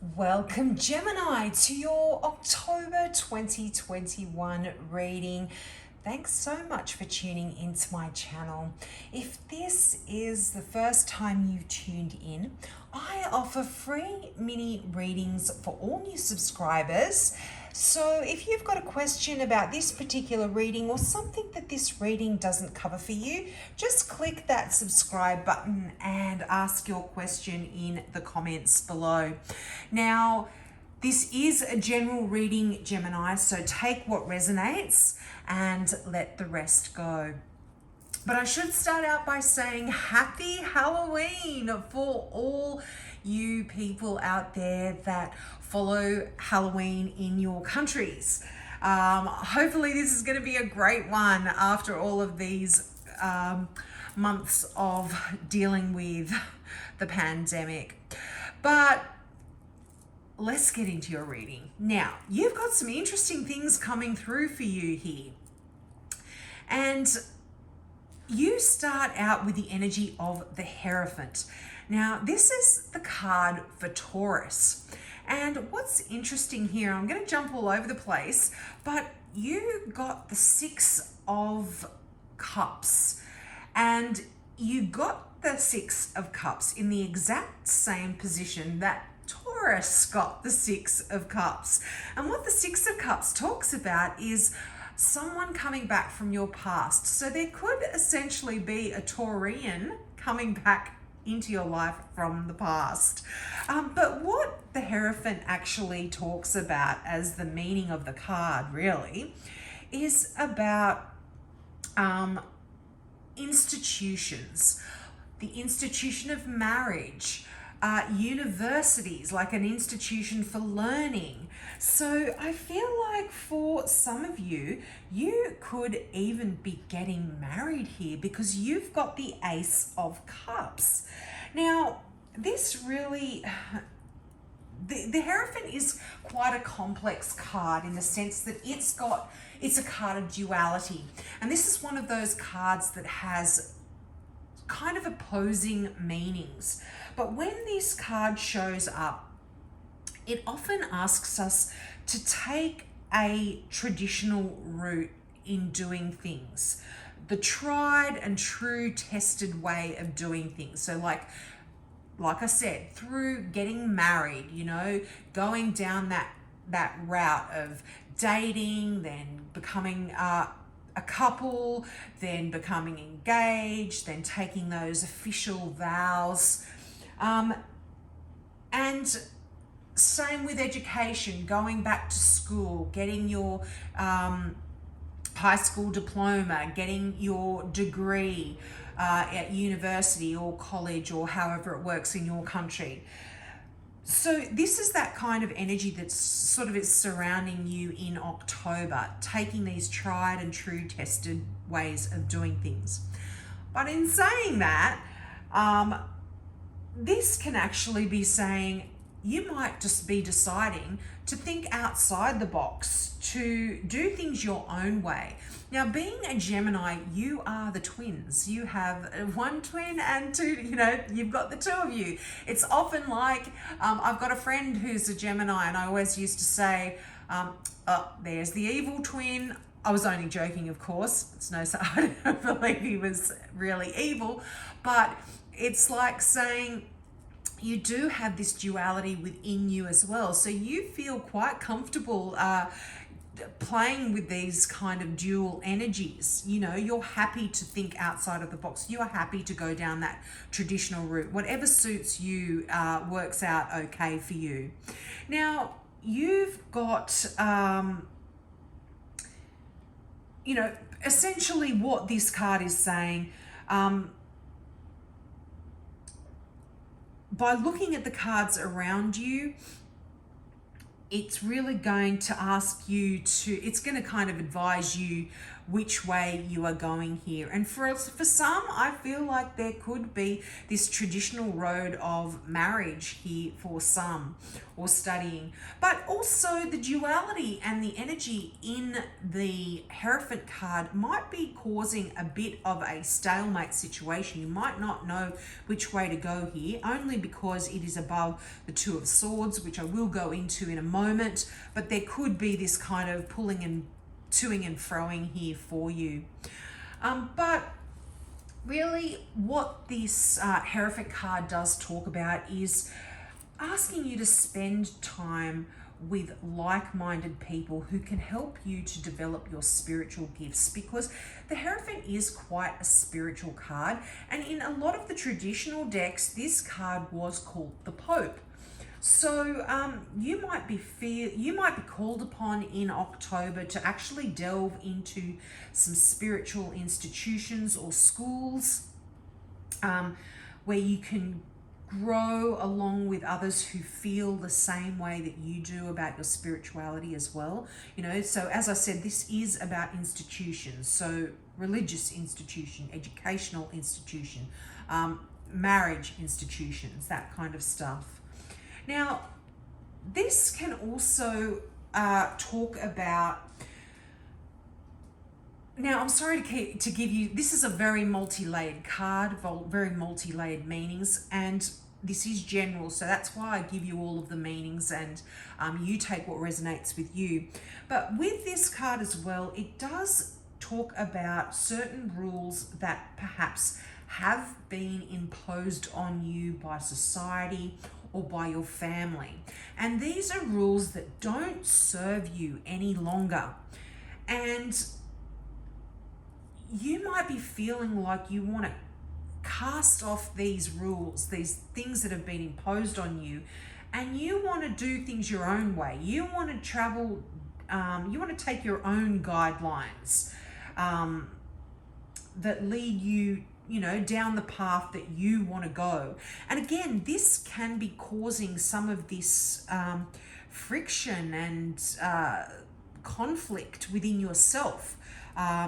Welcome, Gemini, to your October 2021 reading. Thanks so much for tuning into my channel. If this is the first time you've tuned in, I offer free mini readings for all new subscribers. So if you've got a question about this particular reading or something that this reading doesn't cover for you, just click that subscribe button and ask your question in the comments below. Now, this is a general reading, Gemini, so take what resonates and let the rest go. But I should start out by saying happy Halloween for all you people out there that follow Halloween in your countries. Hopefully this is going to be a great one after all of these months of dealing with the pandemic. But let's get into your reading. Now, you've got some interesting things coming through for you here. And you start out with the energy of the Hierophant. Now, this is the card for Taurus. And what's interesting here, I'm going to jump all over the place, but you got the Six of Cups. And you got the Six of Cups in the exact same position that Taurus got the Six of Cups. And what the Six of Cups talks about is someone coming back from your past. So there could essentially be a Taurian coming back into your life from the past. But what the Hierophant actually talks about as the meaning of the card really is about institutions, the institution of marriage, universities, like an institution for learning. So I feel like for some of you, you could even be getting married here because you've got the Ace of Cups. Now, this really, the Hierophant is quite a complex card in the sense that it's a card of duality. And this is one of those cards that has kind of opposing meanings. But when this card shows up, it often asks us to take a traditional route in doing things, the tried and true tested way of doing things. So like I said, through getting married, going down that route of dating, then becoming a couple, then becoming engaged, then taking those official vows. And same with education, going back to school, getting your high school diploma, getting your degree at university or college or however it works in your country. So this is that kind of energy that's sort of is surrounding you in October, taking these tried and true tested ways of doing things. But in saying that, this can actually be saying you might just be deciding to think outside the box, to do things your own way. Now, being a Gemini, you are the twins. You have one twin and two, you've got the two of you. It's often like, I've got a friend who's a Gemini and I always used to say, there's the evil twin. I was only joking, of course. I don't believe he was really evil, but it's like saying, you do have this duality within you as well. So you feel quite comfortable playing with these kind of dual energies. You're happy to think outside of the box. You are happy to go down that traditional route. Whatever suits you works out okay for you. Now, you've got, essentially what this card is saying, by looking at the cards around you, it's really going to ask you it's going to kind of advise you which way you are going here. And for some, I feel like there could be this traditional road of marriage here for some, or studying, but also the duality and the energy in the Hierophant card might be causing a bit of a stalemate situation. You might not know which way to go here, only because it is above the Two of Swords, which I will go into in a moment, but there could be this kind of pulling and toing and froing here for you. But really what this Hierophant card does talk about is asking you to spend time with like-minded people who can help you to develop your spiritual gifts, because the Hierophant is quite a spiritual card, and in a lot of the traditional decks this card was called the Pope. So you might be called upon in October to actually delve into some spiritual institutions or schools where you can grow along with others who feel the same way that you do about your spirituality as well. You know, so as I said, this is about institutions, so religious institution, educational institution, marriage institutions, that kind of stuff. Now, this can also talk about, now I'm sorry to give you, this is a very multi-layered card, very multi-layered meanings, and this is general, so that's why I give you all of the meanings, and you take what resonates with you. But with this card as well, it does talk about certain rules that perhaps have been imposed on you by society or by your family. And these are rules that don't serve you any longer. And you might be feeling like you want to cast off these rules, these things that have been imposed on you, and you want to do things your own way. You want to travel, you want to take your own guidelines that lead you, you know, down the path that you want to go. And again, this can be causing some of this friction and conflict within yourself,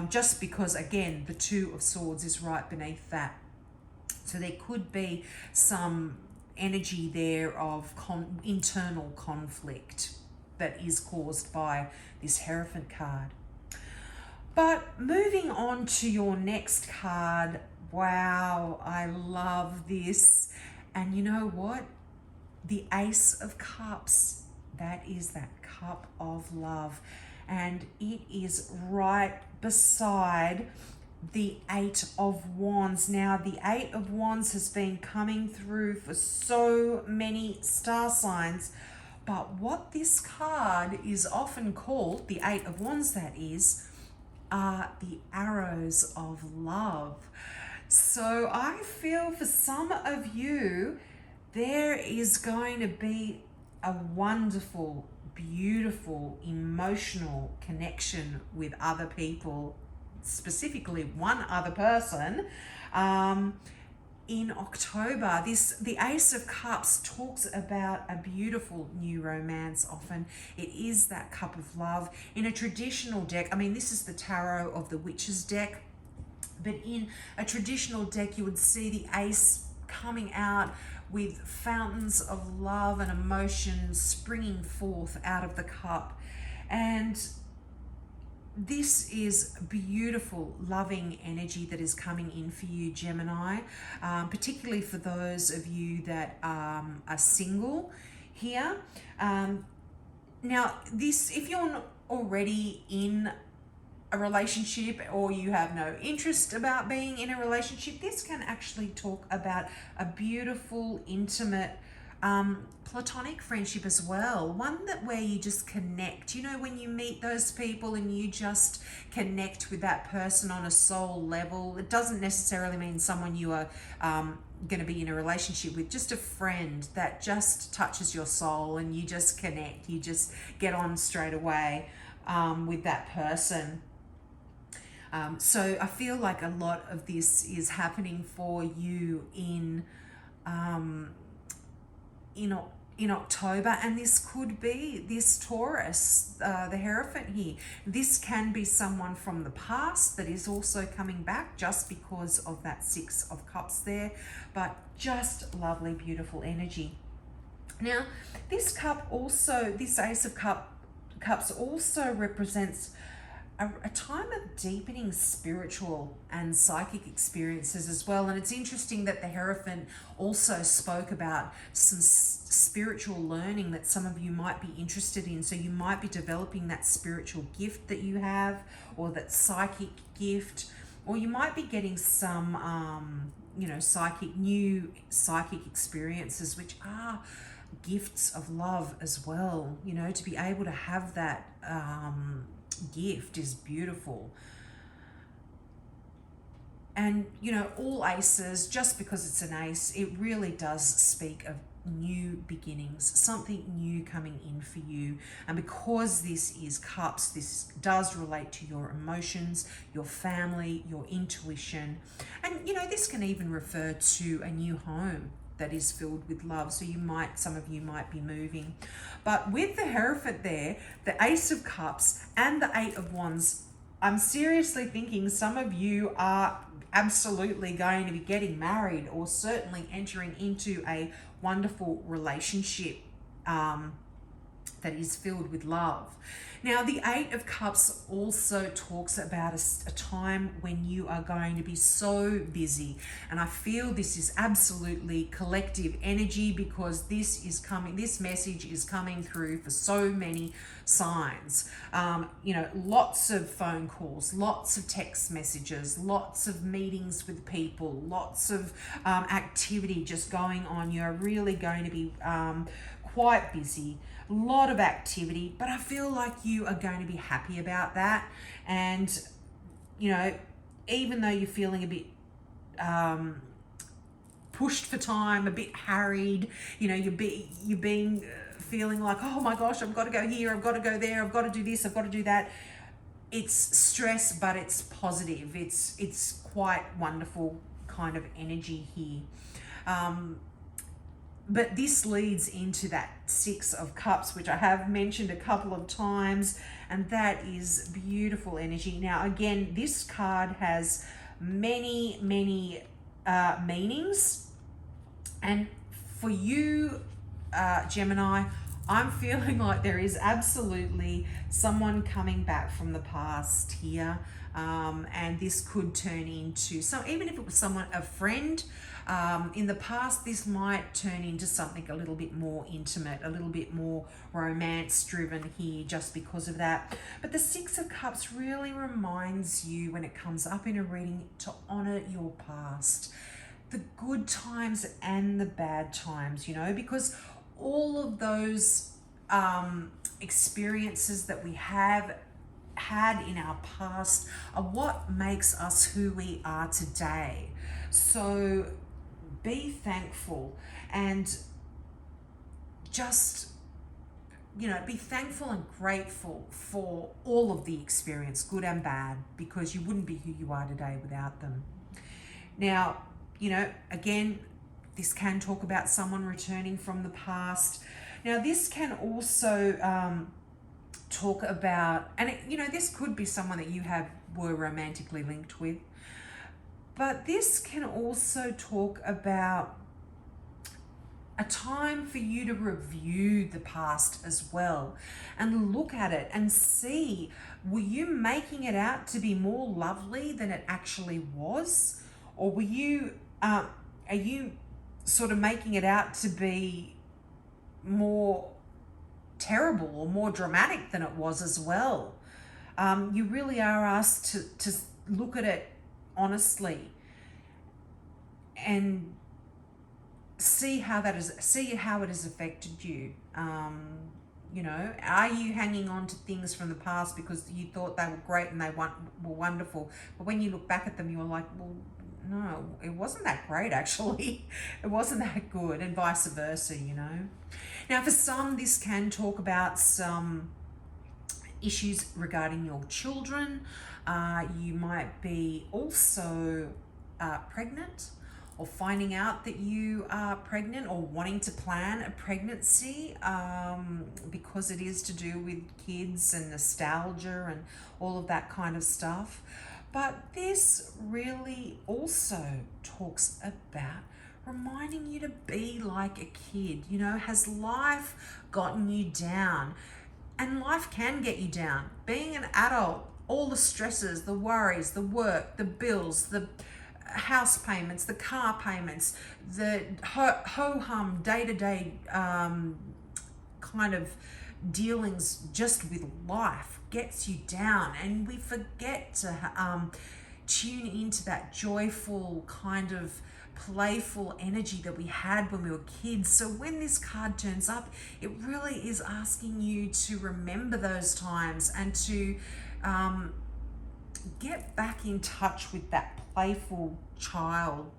just because, again, the Two of Swords is right beneath that. So there could be some energy there of internal conflict that is caused by this Hierophant card. But moving on to your next card, wow, I love this. And you know what? The Ace of Cups, that is that cup of love. And it is right beside the Eight of Wands. Now, the Eight of Wands has been coming through for so many star signs, but what this card is often called, the Eight of Wands that is, are the arrows of love. So I feel for some of you, there is going to be a wonderful, beautiful, emotional connection with other people, specifically one other person, in October. The Ace of Cups talks about a beautiful new romance. Often it is that cup of love. In a traditional deck, I mean, this is the Tarot of the Witches deck, but in a traditional deck you would see the Ace coming out with fountains of love and emotion springing forth out of the cup. And this is beautiful, loving energy that is coming in for you, Gemini, particularly for those of you that are single here. Now, if you're not already in a relationship or you have no interest about being in a relationship, this can actually talk about a beautiful, intimate, platonic friendship as well, one that where you just connect. You know, when you meet those people and you just connect with that person on a soul level, it doesn't necessarily mean someone you are going to be in a relationship with, just a friend that just touches your soul and you just connect, you just get on straight away with that person. So I feel like a lot of this is happening for you in in October, and this could be this Taurus, the Hierophant here. This can be someone from the past that is also coming back just because of that Six of Cups there, but just lovely, beautiful energy. Now, this cup also, this Ace of Cups also represents a time of deepening spiritual and psychic experiences as well. And it's interesting that the Hierophant also spoke about some spiritual learning that some of you might be interested in. So you might be developing that spiritual gift that you have, or that psychic gift, or you might be getting some, new psychic experiences, which are gifts of love as well. To be able to have that gift is beautiful. And all aces, just because it's an ace, it really does speak of new beginnings, something new coming in for you. And because this is cups, this does relate to your emotions, your family, your intuition. And this can even refer to a new home that is filled with love. So some of you might be moving. But with the Hierophant there, the Ace of Cups and the Eight of Wands, I'm seriously thinking some of you are absolutely going to be getting married, or certainly entering into a wonderful relationship that is filled with love. Now, the Eight of Cups also talks about a time when you are going to be so busy. And I feel this is absolutely collective energy, because this message is coming through for so many signs. Lots of phone calls, lots of text messages, lots of meetings with people, lots of activity just going on. You're really going to be quite busy. A lot of activity, but I feel like you are going to be happy about that. And even though you're feeling a bit pushed for time, a bit harried, you're being feeling like, oh my gosh, I've got to go here, I've got to go there, I've got to do this, I've got to do that. It's stress, but it's positive. It's quite wonderful kind of energy here. But this leads into that Six of Cups, which I have mentioned a couple of times, and that is beautiful energy. Now, again, this card has many, many meanings. And for you, Gemini, I'm feeling like there is absolutely someone coming back from the past here. And this could turn into even if it was a friend, in the past, this might turn into something a little bit more intimate, a little bit more romance driven here, just because of that. But the Six of Cups really reminds you, when it comes up in a reading, to honor your past, the good times and the bad times, because all of those experiences that we have had in our past are what makes us who we are today. So be thankful, and just be thankful and grateful for all of the experience, good and bad, because you wouldn't be who you are today without them. Now, again, this can talk about someone returning from the past. Now, this can also talk about, and this could be someone that you were romantically linked with, but this can also talk about a time for you to review the past as well, and look at it and see, were you making it out to be more lovely than it actually was? Or are you sort of making it out to be more terrible or more dramatic than it was as well? You really are asked to look at it honestly and see how it has affected you. Are you hanging on to things from the past because you thought they were great and they were wonderful, but when you look back at them, you're like, well, no, it wasn't that great actually. It wasn't that good, and vice versa, Now, for some, this can talk about some issues regarding your children. You might be also pregnant, or finding out that you are pregnant or wanting to plan a pregnancy, because it is to do with kids and nostalgia and all of that kind of stuff. But this really also talks about reminding you to be like a kid. You know, has life gotten you down? And life can get you down. Being an adult, all the stresses, the worries, the work, the bills, the house payments, the car payments, the ho-hum day-to-day kind of dealings just with life gets you down, and we forget to tune into that joyful kind of playful energy that we had when we were kids. So when this card turns up, it really is asking you to remember those times and to get back in touch with that playful child,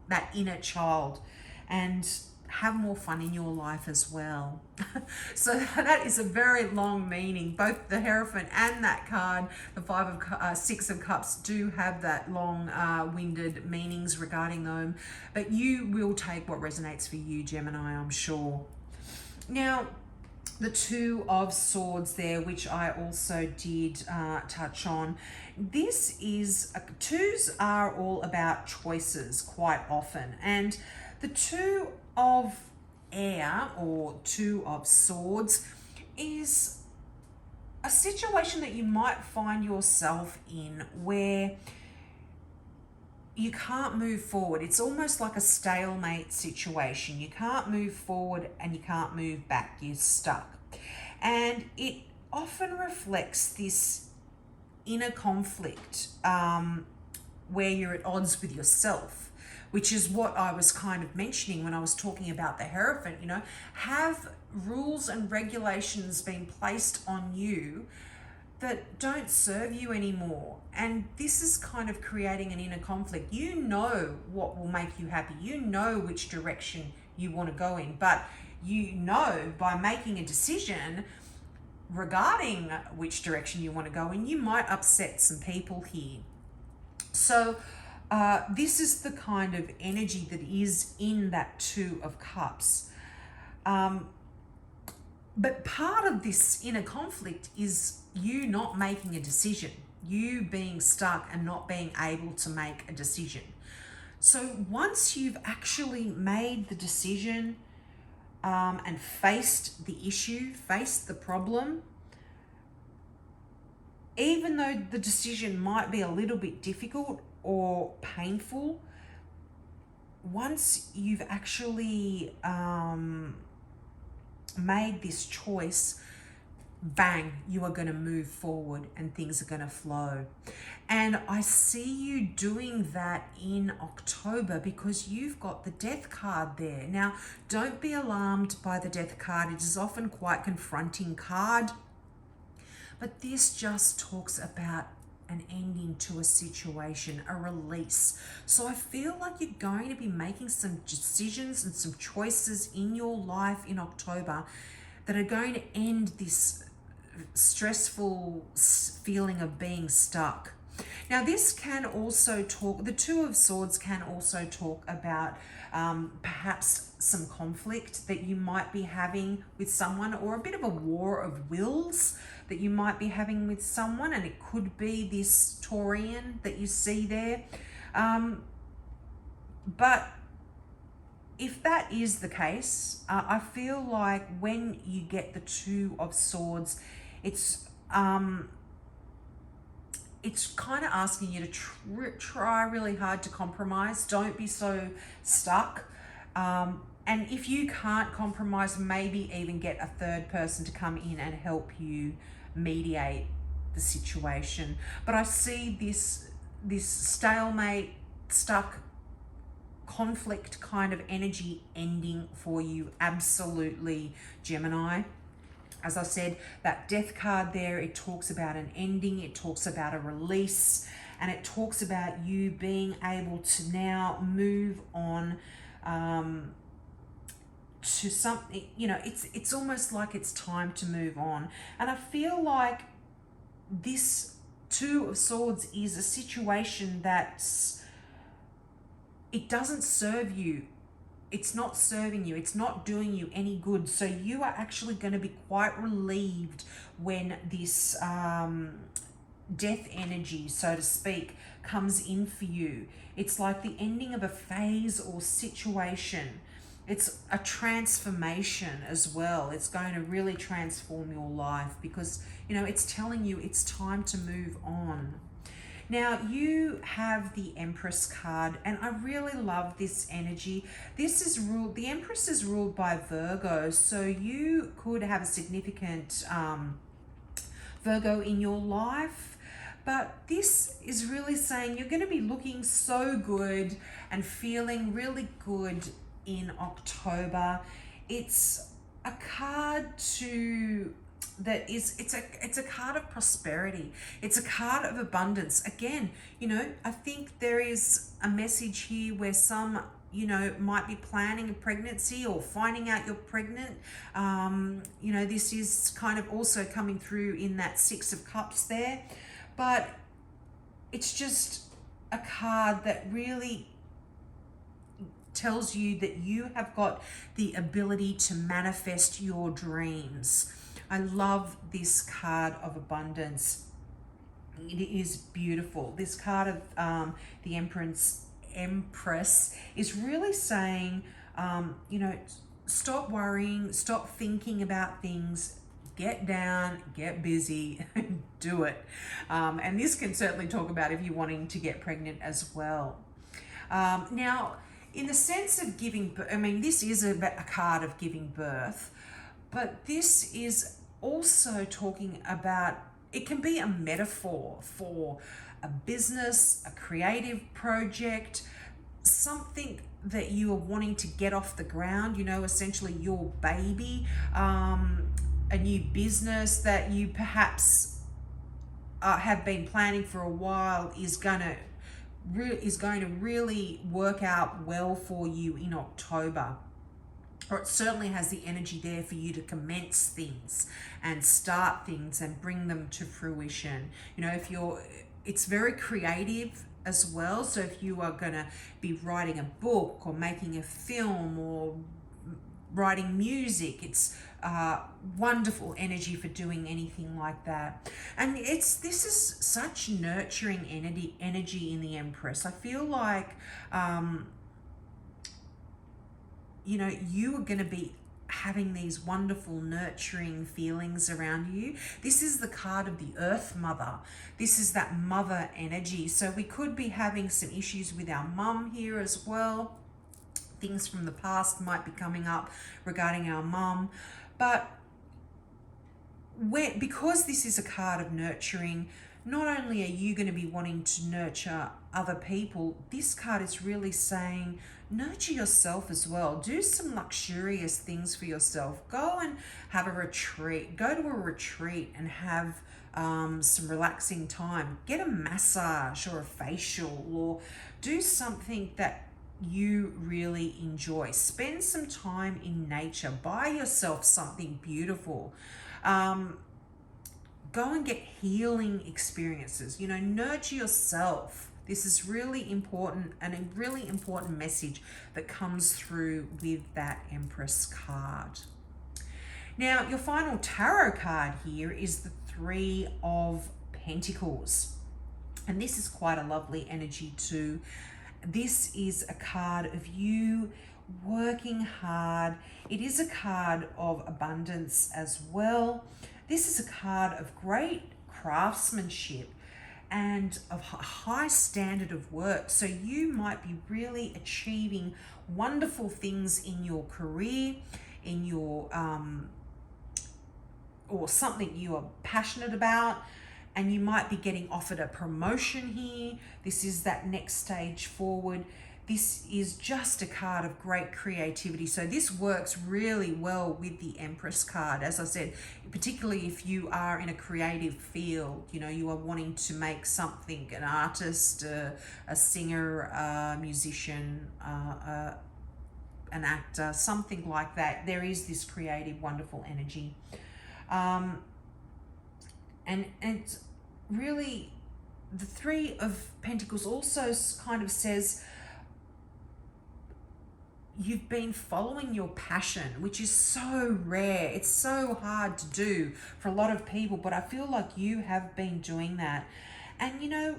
that inner child, and have more fun in your life as well. So that is a very long meaning. Both the Hierophant and that card, the Six of Cups, do have that long-winded meanings regarding them. But you will take what resonates for you, Gemini, I'm sure. Now, the Two of Swords there, which I also did touch on. This is, twos are all about choices quite often. And the Two of Air, or Two of Swords, is a situation that you might find yourself in where you can't move forward. It's almost like a stalemate situation. You can't move forward and you can't move back. You're stuck. And it often reflects this inner conflict where you're at odds with yourself, which is what I was kind of mentioning when I was talking about the Hierophant. You know, have rules and regulations been placed on you that don't serve you anymore? And this is kind of creating an inner conflict. You know what will make you happy. You know which direction you want to go in, but you know by making a decision regarding which direction you want to go in, you might upset some people here. So this is the kind of energy that is in that Two of Cups. But part of this inner conflict is you not making a decision, you being stuck and not being able to make a decision. So once you've actually made the decision and faced the issue, faced the problem, even though the decision might be a little bit difficult or painful, once you've actually made this choice, bang, you are going to move forward and things are going to flow. And I see you doing that in October because you've got the Death card there. Now, don't be alarmed by the Death card. It is often quite confronting card, but this just talks about an ending to a situation, a release. So I feel like you're going to be making some decisions and some choices in your life in October that are going to end this stressful feeling of being stuck. Now, this can also talk, the Two of Swords can also talk about perhaps some conflict that you might be having with someone, or a bit of a war of wills that you might be having with someone, and it could be this Taurian that you see there. But if that is the case, I feel like when you get the Two of Swords, it's kind of asking you to try really hard to compromise. Don't be so stuck. And if you can't compromise, maybe even get a third person to come in and help you mediate the situation. But I see this stalemate, stuck, conflict kind of energy ending for you. Absolutely, Gemini. As I said, that Death card there, it talks about an ending, it talks about a release, and it talks about you being able to now move on to something, you know, it's almost like it's time to move on. And I feel like this Two of Swords is a situation that's it doesn't serve you. It's not serving you. It's not doing you any good. So you are actually going to be quite relieved when this death energy, so to speak, comes in for you. It's like the ending of a phase or situation. It's a transformation as well. It's going to really transform your life because, you know, it's telling you it's time to move on. Now you have the Empress card, and I really love this energy. This is ruled, the Empress is ruled by Virgo, so you could have a significant Virgo in your life. But this is really saying you're going to be looking so good and feeling really good in October. It's a card to that is it's a card of prosperity. It's a card of abundance. Again, you know, I think there is a message here where some, you know, might be planning a pregnancy or finding out you're pregnant. You know, this is kind of also coming through in that Six of Cups there. But it's just a card that really tells you that you have got the ability to manifest your dreams. I love this card of abundance. It is beautiful. This card of the Empress is really saying, you know, stop worrying, stop thinking about things, get down, get busy, and do it. And this can certainly talk about if you're wanting to get pregnant as well. Now, in the sense of giving birth, I mean, this is a card of giving birth, but this is also talking about, it can be a metaphor for a business, a creative project, something that you are wanting to get off the ground, you know, essentially your baby, a new business that you perhaps have been planning for a while is going to really work out well for you in October. Or it certainly has the energy there for you to commence things and start things and bring them to fruition. You know, it's very creative as well. So if you are going to be writing a book or making a film or writing music, it's wonderful energy for doing anything like that. And this is such nurturing energy in the Empress. I feel like you know, you are going to be having these wonderful nurturing feelings around you. This is the card of the Earth Mother. This is that mother energy. So we could be having some issues with our mum here as well. Things from the past might be coming up regarding our mum. But because this is a card of nurturing, not only are you going to be wanting to nurture other people, this card is really saying nurture yourself as well. Do some luxurious things for yourself. Go and have a retreat. Go to a retreat and have some relaxing time. Get a massage or a facial, or do something that you really enjoy. Spend some time in nature. Buy yourself something beautiful. Go and get healing experiences. You know, nurture yourself. This is really important, and a really important message that comes through with that Empress card. Now, your final tarot card here is the Three of Pentacles. And this is quite a lovely energy too. This is a card of you working hard. It is a card of abundance as well. This is a card of great craftsmanship and of a high standard of work. So you might be really achieving wonderful things in your career, in your or something you are passionate about, and you might be getting offered a promotion here. This is that next stage forward. This is just a card of great creativity. So this works really well with the Empress card. As I said, particularly if you are in a creative field, you know, you are wanting to make something, an artist, a singer, a musician, an actor, something like that. There is this creative, wonderful energy. And it's really, the Three of Pentacles also kind of says, you've been following your passion, which is so rare. It's so hard to do for a lot of people, but I feel like you have been doing that. And you know,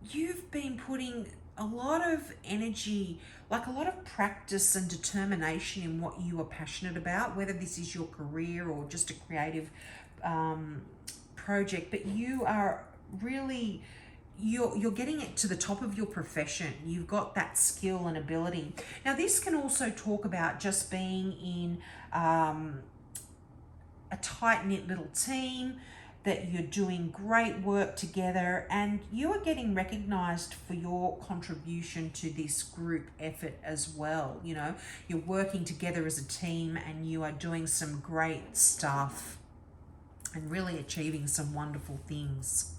you've been putting a lot of energy, like a lot of practice and determination in what you are passionate about, whether this is your career or just a creative project, but you are really, you're getting it to the top of your profession. You've got that skill and ability. Now, this can also talk about just being in a tight-knit little team, that you're doing great work together and you are getting recognized for your contribution to this group effort as well. You know, you're working together as a team and you are doing some great stuff and really achieving some wonderful things.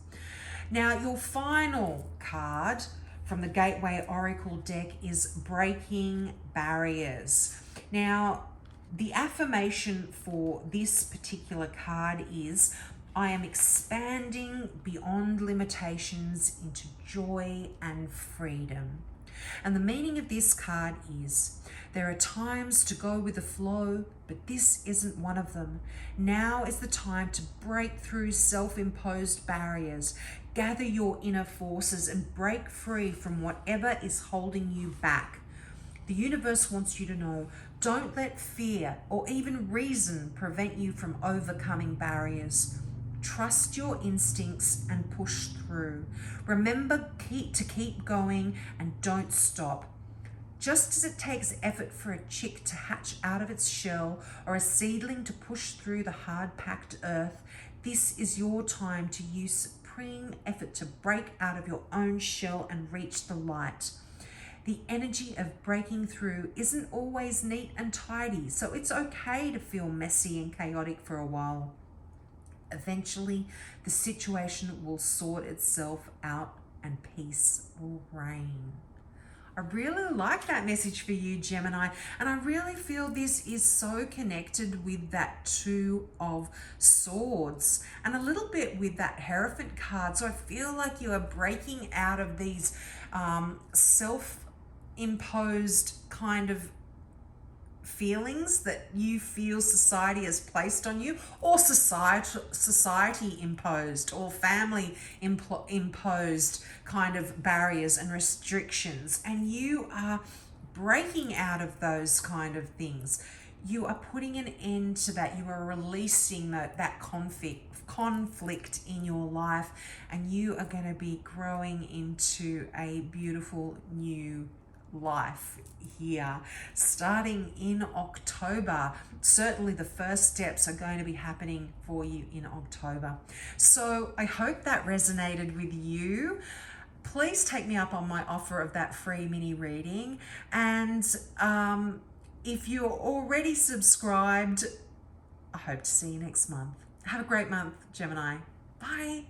Now, your final card from the Gateway Oracle deck is Breaking Barriers. Now, the affirmation for this particular card is, I am expanding beyond limitations into joy and freedom. And the meaning of this card is, there are times to go with the flow, but this isn't one of them. Now is the time to break through self-imposed barriers, gather your inner forces and break free from whatever is holding you back. The universe wants you to know, don't let fear or even reason prevent you from overcoming barriers. Trust your instincts and push through. Remember to keep going and don't stop. Just as it takes effort for a chick to hatch out of its shell or a seedling to push through the hard-packed earth, this is your time to use supreme effort to break out of your own shell and reach the light. The energy of breaking through isn't always neat and tidy, so it's okay to feel messy and chaotic for a while. Eventually, the situation will sort itself out and peace will reign. I really like that message for you, Gemini, and I really feel this is so connected with that Two of Swords and a little bit with that Hierophant card. So I feel like you are breaking out of these self-imposed kind of feelings that you feel society has placed on you, or society imposed or family imposed kind of barriers and restrictions, and you are breaking out of those kind of things. You are putting an end to that. You are releasing that conflict in your life, and you are going to be growing into a beautiful new life here starting in October. Certainly the first steps are going to be happening for you in October. So I hope that resonated with you. Please take me up on my offer of that free mini reading, and if you're already subscribed, I hope to see you next month. Have a great month, Gemini. Bye.